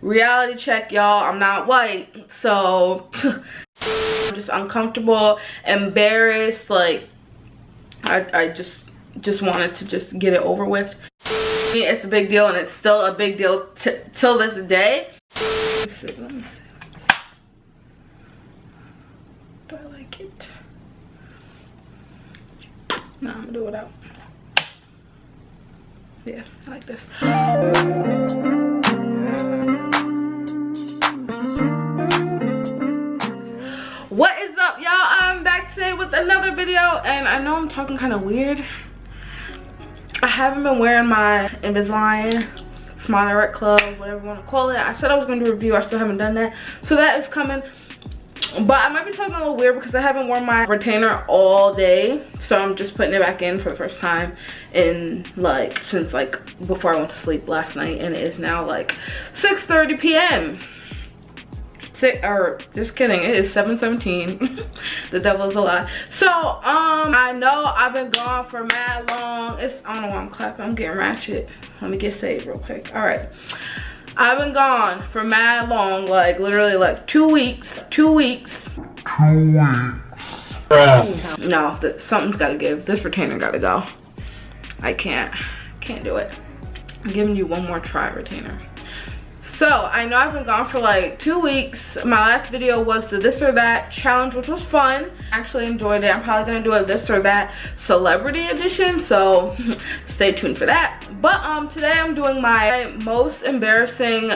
reality check, y'all. I'm not white, so I'm just uncomfortable, embarrassed. Like I just wanted to just get it over with. It's a big deal, and it's still a big deal till this day. Let me see. Do I like it? No, I'm gonna do it out. Yeah, I like this. What is up, y'all? I'm back today with another video, and I know I'm talking kind of weird. I haven't been wearing my Invisalign Smile Direct Club, whatever you want to call it. I said I was going to do a review. I still haven't done that, so that is coming. But I might be talking a little weird because I haven't worn my retainer all day, so I'm just putting it back in for the first time in since before I went to sleep last night, and it is now 6:30 p.m. Just kidding, it is 7:17. The devil is a lie. So I know I've been gone for mad long. I don't know why I'm clapping. I'm getting ratchet. Let me get saved real quick. All right, I've been gone for mad long, literally 2 weeks. 2 weeks. No, something's gotta give. This retainer gotta go. I can't do it. I'm giving you one more try, retainer. So I know I've been gone for 2 weeks. My last video was the this or that challenge, which was fun. I actually enjoyed it. I'm probably gonna do a this or that celebrity edition, so stay tuned for that. But today I'm doing my most embarrassing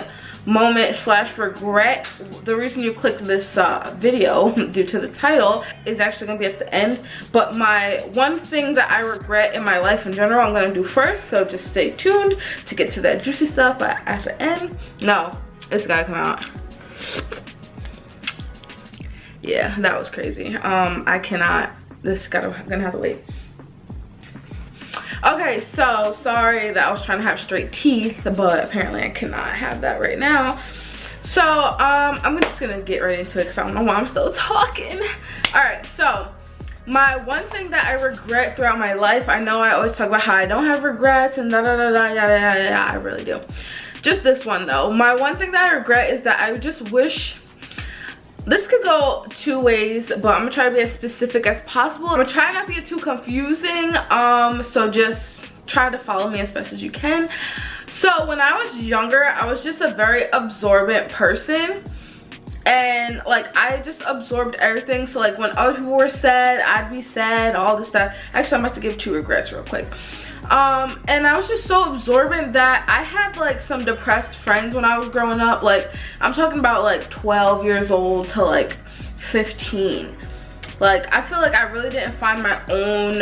moment / regret. The reason you clicked this video due to the title is actually gonna be at the end, but my one thing that I regret in my life in general I'm gonna do first, so just stay tuned to get to that juicy stuff at the end. No, it's gotta come out. Yeah, that was crazy. I cannot, gonna have to wait. Okay, so sorry that I was trying to have straight teeth, but apparently I cannot have that right now. So I'm just gonna get right into it because I don't know why I'm still talking. All right, so my one thing that I regret throughout my life, I know I always talk about how I don't have regrets and da da da da yada yada yada. I really do. Just this one though. My one thing that I regret is that I just wish. This could go two ways, but I'm gonna try to be as specific as possible. I'm gonna try not to get too confusing, so just try to follow me as best as you can. So when I was younger, I was just a very absorbent person, and I just absorbed everything. So when other people were sad, I'd be sad, all this stuff. Actually, I'm about to give 2 regrets real quick. And I was just so absorbent that I had some depressed friends when I was growing up. I'm talking about 12 years old to 15. I feel I really didn't find my own,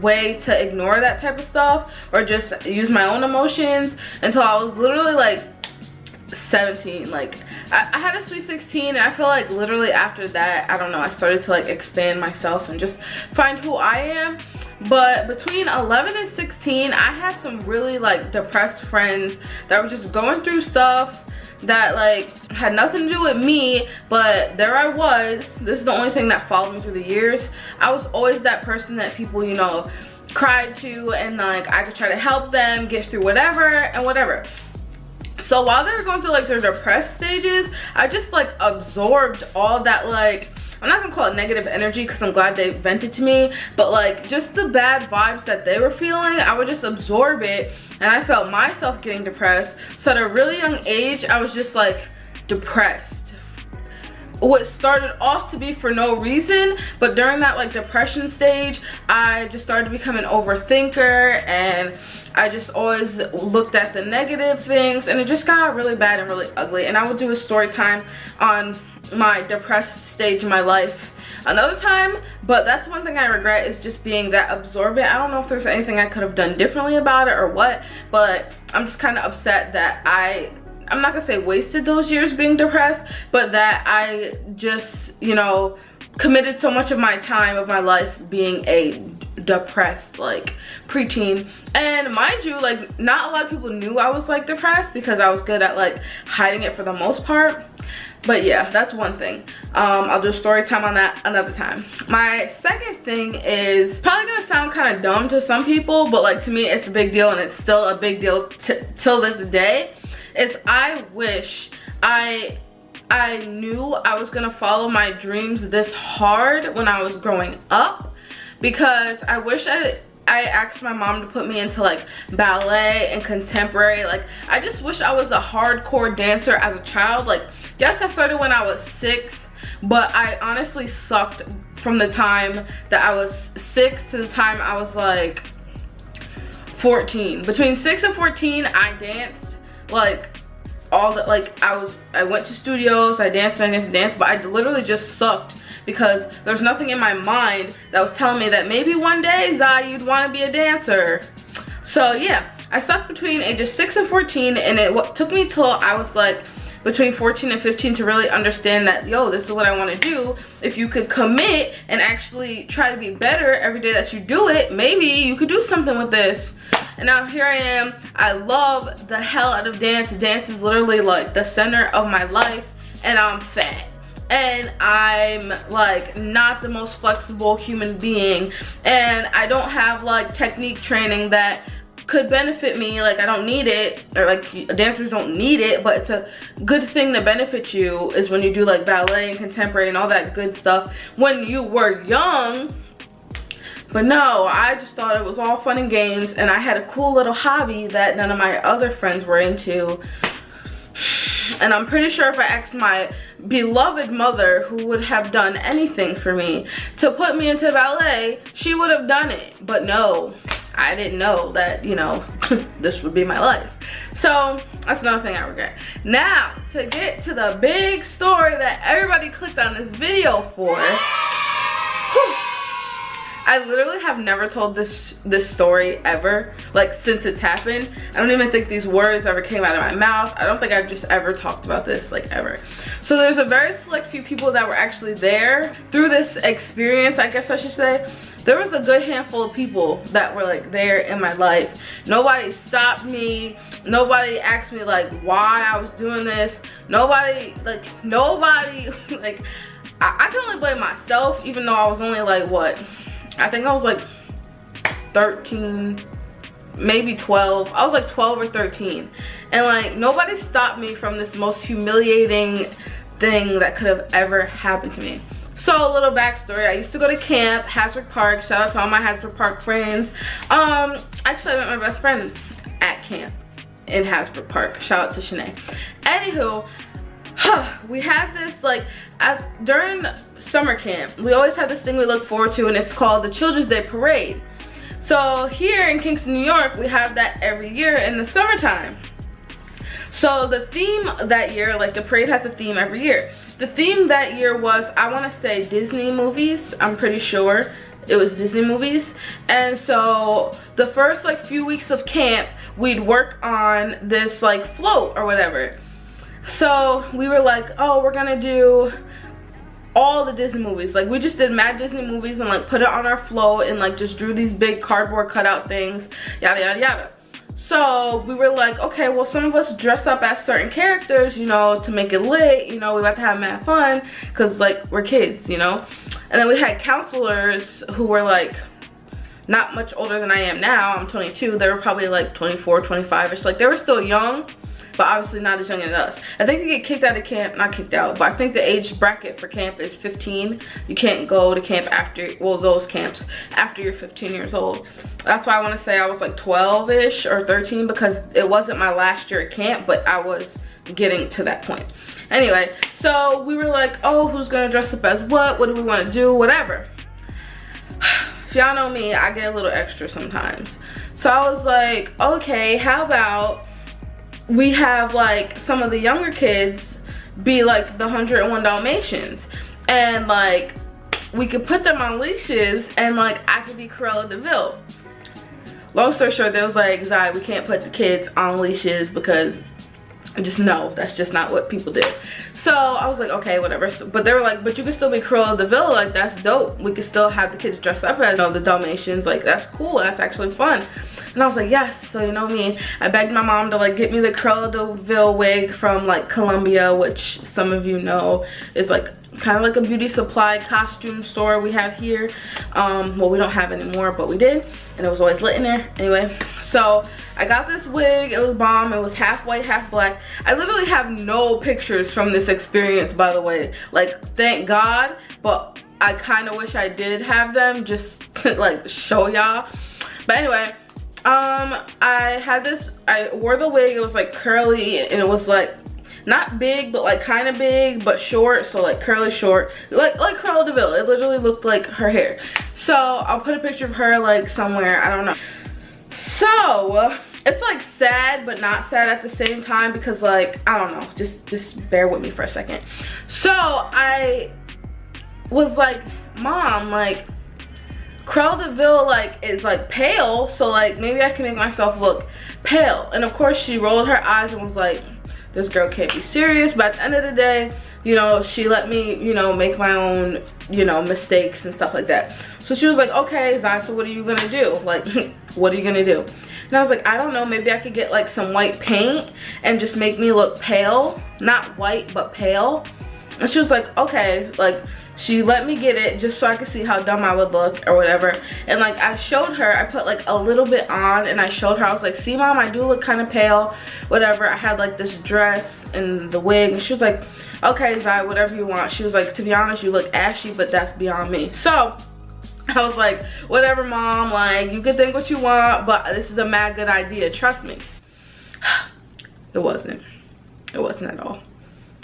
way to ignore that type of stuff or just use my own emotions until I was literally 17. I had a sweet 16, and I feel literally after that, I don't know, I started to expand myself and just find who I am. But between 11 and 16, I had some really depressed friends that were just going through stuff that had nothing to do with me, but there I was. This is the only thing that followed me through the years. I was always that person that people, cried to, and I could try to help them get through whatever and whatever. So while they were going through their depressed stages, I just absorbed all that I'm not gonna call it negative energy because I'm glad they vented to me, but just the bad vibes that they were feeling, I would just absorb it, and I felt myself getting depressed. So at a really young age, I was just depressed. What started off to be for no reason, but during that depression stage, I just started to become an overthinker, and I just always looked at the negative things, and it just got really bad and really ugly. And I would do a story time on my depressed stage in my life another time, but that's one thing I regret, is just being that absorbent. I don't know if there's anything I could have done differently about it or what, but I'm just kind of upset that I'm not gonna say wasted those years being depressed, but that I just, committed so much of my time of my life being a depressed preteen. And mind you, not a lot of people knew I was depressed because I was good at hiding it for the most part. But yeah, that's one thing. I'll do a story time on that another time. My second thing is probably gonna sound kind of dumb to some people, but to me it's a big deal, and it's still a big deal till this day. is I wish I knew I was gonna follow my dreams this hard when I was growing up, because I wish I asked my mom to put me into like ballet and contemporary. Like, I just wish I was a hardcore dancer as a child. Like, yes, I started when I was 6, but I honestly sucked from the time that I was 6 to the time I was like 14. Between 6 and 14, I danced like all the, like, I went to studios, I danced, but I literally just sucked because there's nothing in my mind that was telling me that maybe one day, Zai, you'd want to be a dancer. So yeah, I sucked between ages 6 and 14, and it took me till I was like between 14 and 15 to really understand that, yo, this is what I want to do. If you could commit and actually try to be better every day that you do it, maybe you could do something with this. And now here I am. I love the hell out of dance. Dance is literally like the center of my life, and I'm fat. And I'm like not the most flexible human being, and I don't have like technique training that could benefit me. Like, I don't need it, or like dancers don't need it, but it's a good thing to benefit you is when you do like ballet and contemporary and all that good stuff when you were young. But no, I just thought it was all fun and games, and I had a cool little hobby that none of my other friends were into. And I'm pretty sure if I asked my beloved mother, who would have done anything for me, to put me into ballet, she would have done it. But no, I didn't know that, you know, this would be my life. So that's another thing I regret. Now, to get to the big story that everybody clicked on this video for. Whew, I literally have never told this story ever, like, since it's happened. I don't even think these words ever came out of my mouth. I don't think I've just ever talked about this, like, ever. So there's a very select few people that were actually there through this experience, I guess I should say. There was a good handful of people that were like there in my life. Nobody stopped me. Nobody asked me like why I was doing this. Nobody, like, I can only blame myself, even though I was only like, what? I think I was like 13, maybe 12. I was like 12 or 13. And like, nobody stopped me from this most humiliating thing that could have ever happened to me. So a little backstory, I used to go to camp, Hasbrook Park. Shout out to all my Hasbrook Park friends. Actually, I met my best friend at camp in Hasbrook Park. Shout out to Shanae. Anywho, we had this, like, during summer camp, we always have this thing we look forward to, and it's called the Children's Day Parade. So here in Kingston, New York, we have that every year in the summertime. So the theme that year, like, the parade has a theme every year. The theme that year was, I want to say, Disney movies. I'm pretty sure it was Disney movies. And so the first like few weeks of camp, we'd work on this like float or whatever. So we were like, oh, we're gonna do all the Disney movies. Like, we just did mad Disney movies and like put it on our float and like just drew these big cardboard cutout things, yada yada yada. So we were like, okay, well, some of us dress up as certain characters, you know, to make it lit, you know, we have to have mad fun, because like we're kids, you know. And then we had counselors who were like not much older than I am now. I'm 22. They were probably like 24, 25ish. Like, they were still young, but obviously not as young as us. I think you get kicked out of camp, not kicked out, but I think the age bracket for camp is 15. You can't go to camp after, well, those camps, after you're 15 years old. That's why I want to say I was like 12-ish or 13, because it wasn't my last year at camp, but I was getting to that point. Anyway, so we were like, oh, who's gonna dress up as what? What do we want to do? Whatever. If y'all know me, I get a little extra sometimes. So I was like, okay, how about we have like some of the younger kids be like the 101 Dalmatians, and like we could put them on leashes, and like I could be Cruella de Vil. Long story short, they was like, Zai, we can't put the kids on leashes because just no, that's just not what people did. So I was like, okay, whatever. So, but they were like, but you can still be Cruella de Vil, like that's dope. We could still have the kids dress up as, you know, the Dalmatians, like that's cool, that's actually fun. And I was like, yes. So you know me, I begged my mom to like get me the Cruella de Vil wig from like Columbia, which some of you know is like kind of like a beauty supply costume store we have here. Well, we don't have anymore, but we did, and it was always lit in there. Anyway, so I got this wig. It was bomb. It was half white, half black. I literally have no pictures from this experience, by the way. Like, thank God, but I kind of wish I did have them just to like show y'all. But anyway, I wore the wig. It was like curly, and it was like not big, but like kind of big, but short. So like curly short, like Cruella de Vil. It literally looked like her hair. So I'll put a picture of her like somewhere, I don't know. So it's like sad but not sad at the same time, because like, I don't know, just bear with me for a second. So I was like, Mom, like Cruella de Vil like is like pale, so like maybe I can make myself look pale. And of course she rolled her eyes and was like, this girl can't be serious. But at the end of the day, you know, she let me, you know, make my own, you know, mistakes and stuff like that. So she was like, okay, Zai, so what are you gonna do? Like, what are you gonna do? And I was like, I don't know, maybe I could get like some white paint and just make me look pale. Not white, but pale. And she was like, okay. Like, she let me get it just so I could see how dumb I would look or whatever. And like, I showed her, I put like a little bit on, and I showed her, I was like, see Mom, I do look kind of pale, whatever. I had like this dress and the wig, and she was like, okay Zai, whatever you want. She was like, to be honest, you look ashy, but that's beyond me. So I was like, whatever Mom, like you can think what you want, but this is a mad good idea, trust me. It wasn't at all.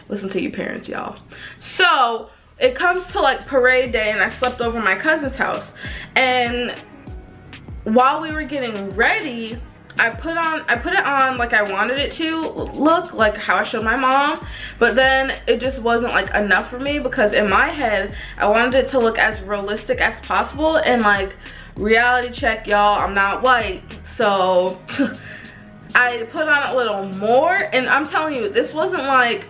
Listen to your parents, y'all. So it comes to like parade day, and I slept over my cousin's house, and while we were getting ready, I put it on like I wanted it to look, like how I showed my mom. But then it just wasn't like enough for me, because in my head I wanted it to look as realistic as possible. And like, reality check, y'all, I'm not white, so I put on a little more. And I'm telling you, this wasn't like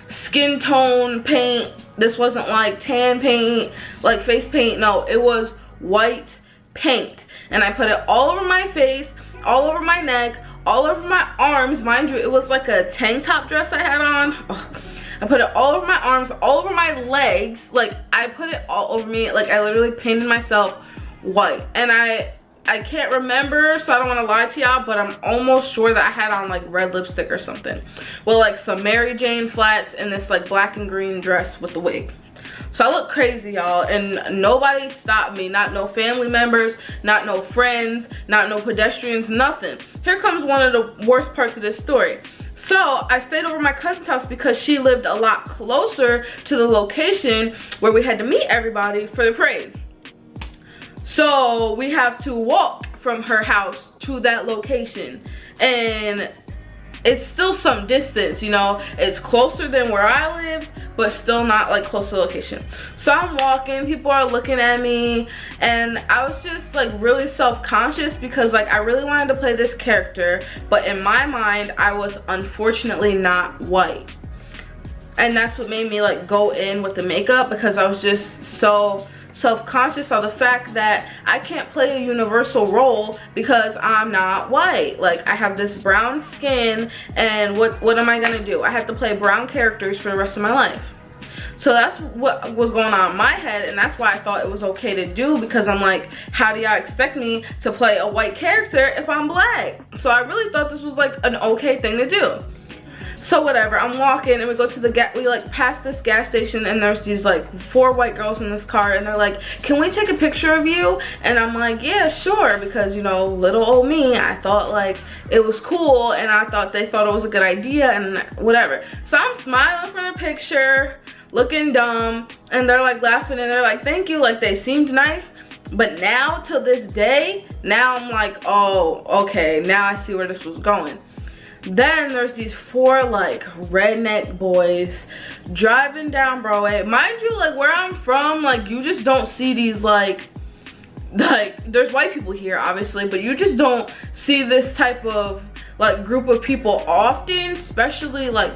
skin tone paint, this wasn't like tan paint, like face paint. No, it was white paint, and I put it all over my face, all over my neck, all over my arms. Mind you, it was like a tank top dress I had on. Ugh. I put it all over my arms, all over my legs. Like, I put it all over me. Like, I literally painted myself white. And I can't remember, so I don't want to lie to y'all, but I'm almost sure that I had on like red lipstick or something, with like some Mary Jane flats and this like black and green dress with the wig. So I look crazy, y'all, and nobody stopped me. Not no family members, not no friends, not no pedestrians, nothing. Here comes one of the worst parts of this story. So I stayed over my cousin's house because she lived a lot closer to the location where we had to meet everybody for the parade. So we have to walk from her house to that location, and it's still some distance, you know. It's closer than where I lived, but still not like close to the location. So I'm walking, people are looking at me, and I was just like really self-conscious, because like I really wanted to play this character, but in my mind I was unfortunately not white. And that's what made me like go in with the makeup, because I was just so self-conscious of the fact that I can't play a universal role because I'm not white. Like, I have this brown skin, and what am I gonna do? I have to play brown characters for the rest of my life. So that's what was going on in my head, and that's why I thought it was okay to do, because I'm like, how do y'all expect me to play a white character if I'm black? So I really thought this was like an okay thing to do. So whatever, I'm walking, and we go to the we like pass this gas station, and there's these like 4 white girls in this car, and they're like, can we take a picture of you? And I'm like, yeah, sure, because you know, little old me, I thought like it was cool, and I thought they thought it was a good idea, and whatever. So I'm smiling for the picture, looking dumb, and they're like laughing, and they're like, thank you, like they seemed nice. But now to this day, now I'm like, oh, okay, now I see where this was going. Then there's these 4 like redneck boys driving down Broadway. Mind you, like where I'm from, like you just don't see these like there's white people here obviously, but you just don't see this type of like group of people often, especially like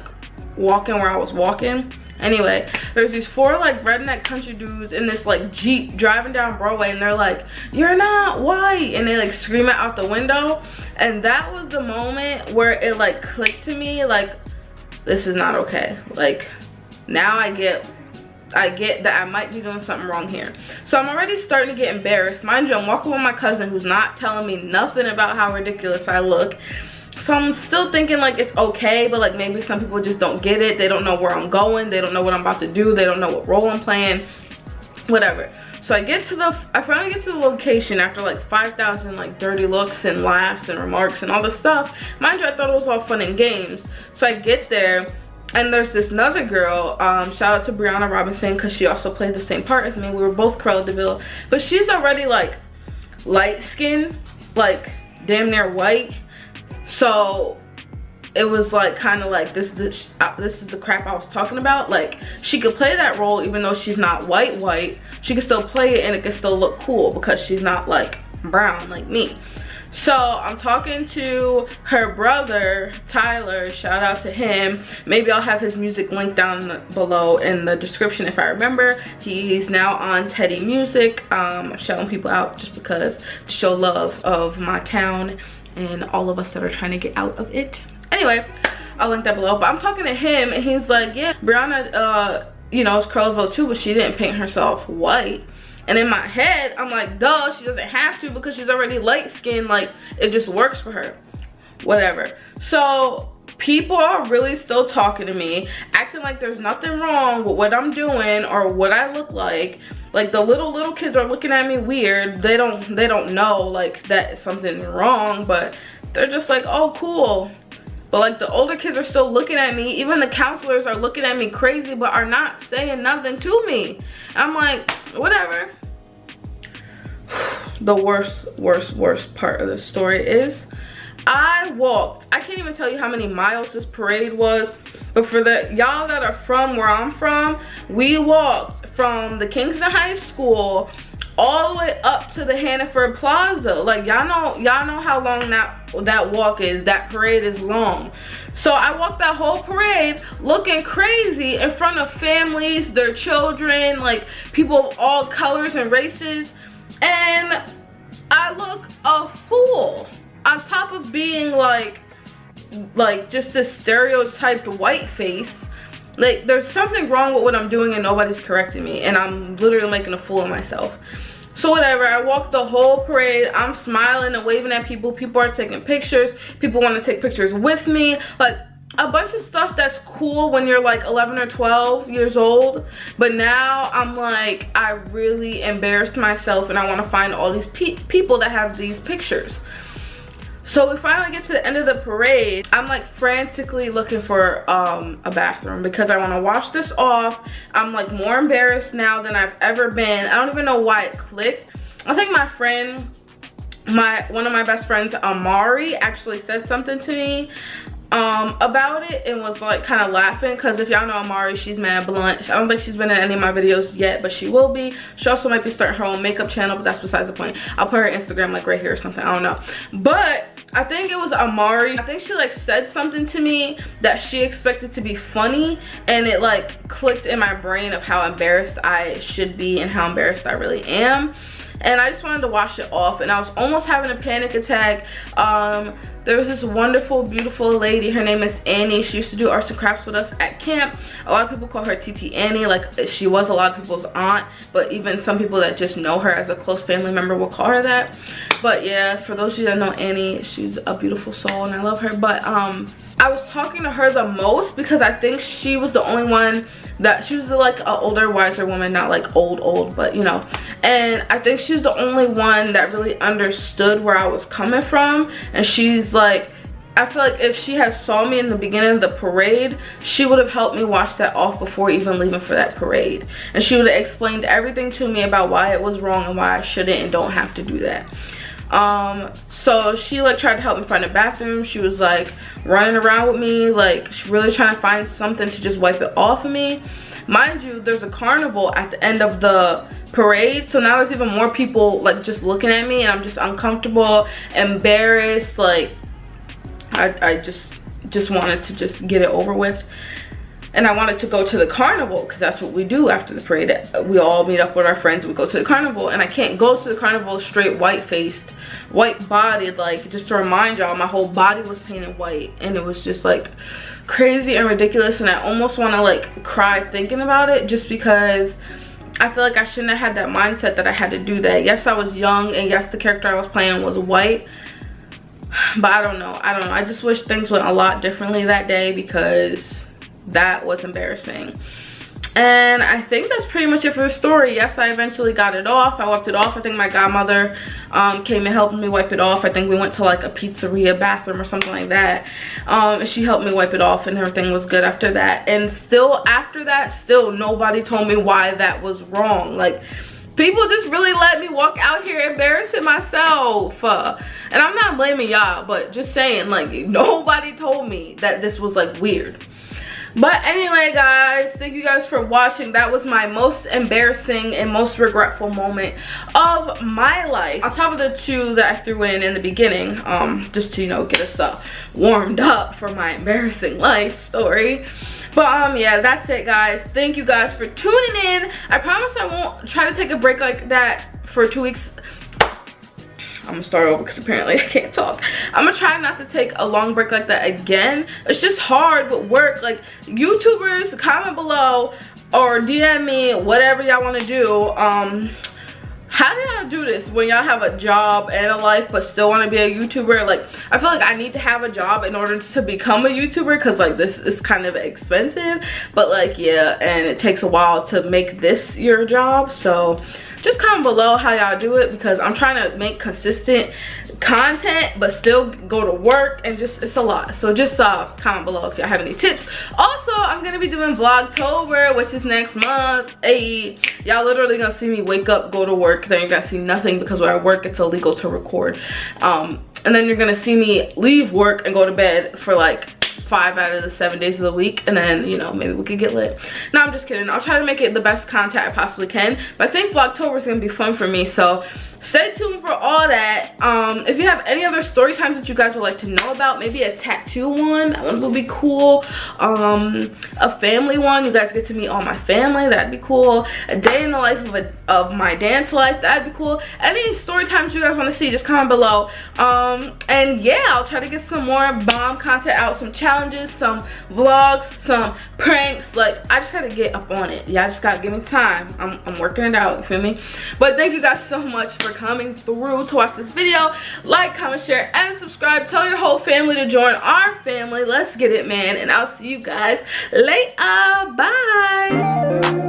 walking where I was walking. Anyway, there's these 4 like redneck country dudes in this like Jeep driving down Broadway, and they're like, "You're not white," and they like scream it out the window. And that was the moment where it like clicked to me, like, this is not okay. Like, now I get that I might be doing something wrong here. So I'm already starting to get embarrassed. Mind you, I'm walking with my cousin who's not telling me nothing about how ridiculous I look. So I'm still thinking like it's okay, but like maybe some people just don't get it. They don't know where I'm going. They don't know what I'm about to do. They don't know what role I'm playing, whatever. So I finally get to the location after like 5,000 like dirty looks and laughs and remarks and all this stuff. Mind you, I thought it was all fun and games. So I get there, and there's this another girl, shout out to Brianna Robinson, because she also played the same part as me. We were both Cruella de Vil, but she's already like light skinned, like damn near white. So it was like kind of like, this is the crap I was talking about. Like, she could play that role even though she's not white. She could still play it and it could still look cool because she's not like brown like me. So I'm talking to her brother, Tyler, shout out to him. Maybe I'll have his music linked down below in the description if I remember. He's now on Teddy Music. I'm shouting people out just because, to show love of my town and all of us that are trying to get out of it. Anyway, I'll link that below. But I'm talking to him and he's like, yeah, Brianna, you know, is Cruella de Vil too, but she didn't paint herself white. And in my head, I'm like, duh, she doesn't have to because she's already light skinned. Like, it just works for her. Whatever. So people are really still talking to me, acting like there's nothing wrong with what I'm doing or what I look like. Like, the little kids are looking at me weird. They don't know like that something's wrong, but they're just like, oh, cool. But like the older kids are still looking at me. Even the counselors are looking at me crazy, but are not saying nothing to me. I'm like, whatever. The worst part of the story is I can't even tell you how many miles this parade was, but for the y'all that are from where I'm from, we walked from the Kingston High School all the way up to the Hannaford Plaza. Like, y'all know how long that walk is. That parade is long. So I walked that whole parade looking crazy in front of families, their children, like people of all colors and races, and I look a fool on top of being like just a stereotyped white face. Like, there's something wrong with what I'm doing and nobody's correcting me, and I'm literally making a fool of myself. So whatever, I walked the whole parade. I'm smiling and waving at people. People are taking pictures. People want to take pictures with me. Like, a bunch of stuff that's cool when you're like 11 or 12 years old. But now I'm like, I really embarrassed myself and I want to find all these people that have these pictures. So we finally get to the end of the parade. I'm like frantically looking for a bathroom because I want to wash this off. I'm like more embarrassed now than I've ever been. I don't even know why it clicked. I think my friend, one of my best friends, Amari, actually said something to me about it and was like kind of laughing, because if y'all know Amari, she's mad blunt. I don't think she's been in any of my videos yet, but she will be. She also might be starting her own makeup channel, but that's besides the point. I'll put her Instagram like right here or something, I don't know. But I think it was Amari. I think she like said something to me that she expected to be funny, and it like clicked in my brain of how embarrassed I should be and how embarrassed I really am. And I just wanted to wash it off, and I was almost having a panic attack. There was this wonderful, beautiful lady. Her name is Annie. She used to do arts and crafts with us at camp. A lot of people call her TT Annie. Like, she was a lot of people's aunt, but even some people that just know her as a close family member will call her that. But yeah, for those of you that know Annie, she's a beautiful soul and I love her. But I was talking to her the most because I think she was the only one that, she was like an older, wiser woman, not like old, but you know. And I think she's the only one that really understood where I was coming from. And she's like, I feel like if she had saw me in the beginning of the parade, she would have helped me wash that off before even leaving for that parade. And she would have explained everything to me about why it was wrong and why I shouldn't and don't have to do that. So she like tried to help me find a bathroom. She was like running around with me, like really trying to find something to just wipe it off of me. Mind you, there's a carnival at the end of the parade, so now there's even more people like just looking at me, and I'm just uncomfortable, embarrassed. Like I just wanted to just get it over with. and I wanted to go to the carnival because that's what we do after the parade. We all meet up with our friends, we go to the carnival, and I can't go to the carnival straight white-faced, white-bodied. Like, just to remind y'all, my whole body was painted white, and it was just like crazy and ridiculous, and I almost want to like cry thinking about it, just because I feel like I shouldn't have had that mindset that I had to do that. Yes, I was young, and yes, the character I was playing was white, but I don't know. I just wish things went a lot differently that day, because that was embarrassing. And I think that's pretty much it for the story. Yes, I eventually got it off. I wiped it off. I think my godmother came and helped me wipe it off. I think we went to like a pizzeria bathroom or something like that. And she helped me wipe it off, and everything was good after that. And still after that, still nobody told me why that was wrong. Like, people just really let me walk out here embarrassing myself. And I'm not blaming y'all, but just saying, like, nobody told me that this was like weird. But anyway, guys, thank you guys for watching. That was my most embarrassing and most regretful moment of my life, on top of the 2 that I threw in the beginning, just to, you know, get us warmed up for my embarrassing life story. But yeah, that's it, guys. Thank you guys for tuning in. I promise I won't try to take a break like that for 2 weeks. I'm gonna start over because apparently I can't talk. I'm gonna try not to take a long break like that again. It's just hard with work. Like, YouTubers, comment below or DM me, whatever y'all want to do. How do y'all do this when y'all have a job and a life but still want to be a YouTuber? Like, I feel like I need to have a job in order to become a YouTuber, because like this is kind of expensive, but like, yeah, and it takes a while to make this your job. So just comment below how y'all do it, because I'm trying to make consistent content but still go to work, and just, it's a lot. So just comment below if y'all have any tips. Also, I'm gonna be doing Vlogtober, which is next month. Hey, y'all literally gonna see me wake up, go to work, then you're gonna see nothing, because where I work it's illegal to record, and then you're gonna see me leave work and go to bed for like 5 out of the 7 days of the week, and then, you know, maybe we could get lit. No, I'm just kidding. I'll try to make it the best content I possibly can, but I think Vlogtober is gonna be fun for me, so stay tuned for all that. If you have any other story times that you guys would like to know about, maybe a tattoo one, that one would be cool. A family one, you guys get to meet all my family, that'd be cool. A day in the life of my dance life, that'd be cool. Any story times you guys want to see, just comment below. And yeah, I'll try to get some more bomb content out, some challenges, some vlogs, some pranks. Like, I just gotta get up on it. Y'all just gotta give me time. I'm working it out, you feel me? But thank you guys so much for coming through to watch this video. Like, comment, share, and subscribe. Tell your whole family to join our family. Let's get it, man. And I'll see you guys later. Bye.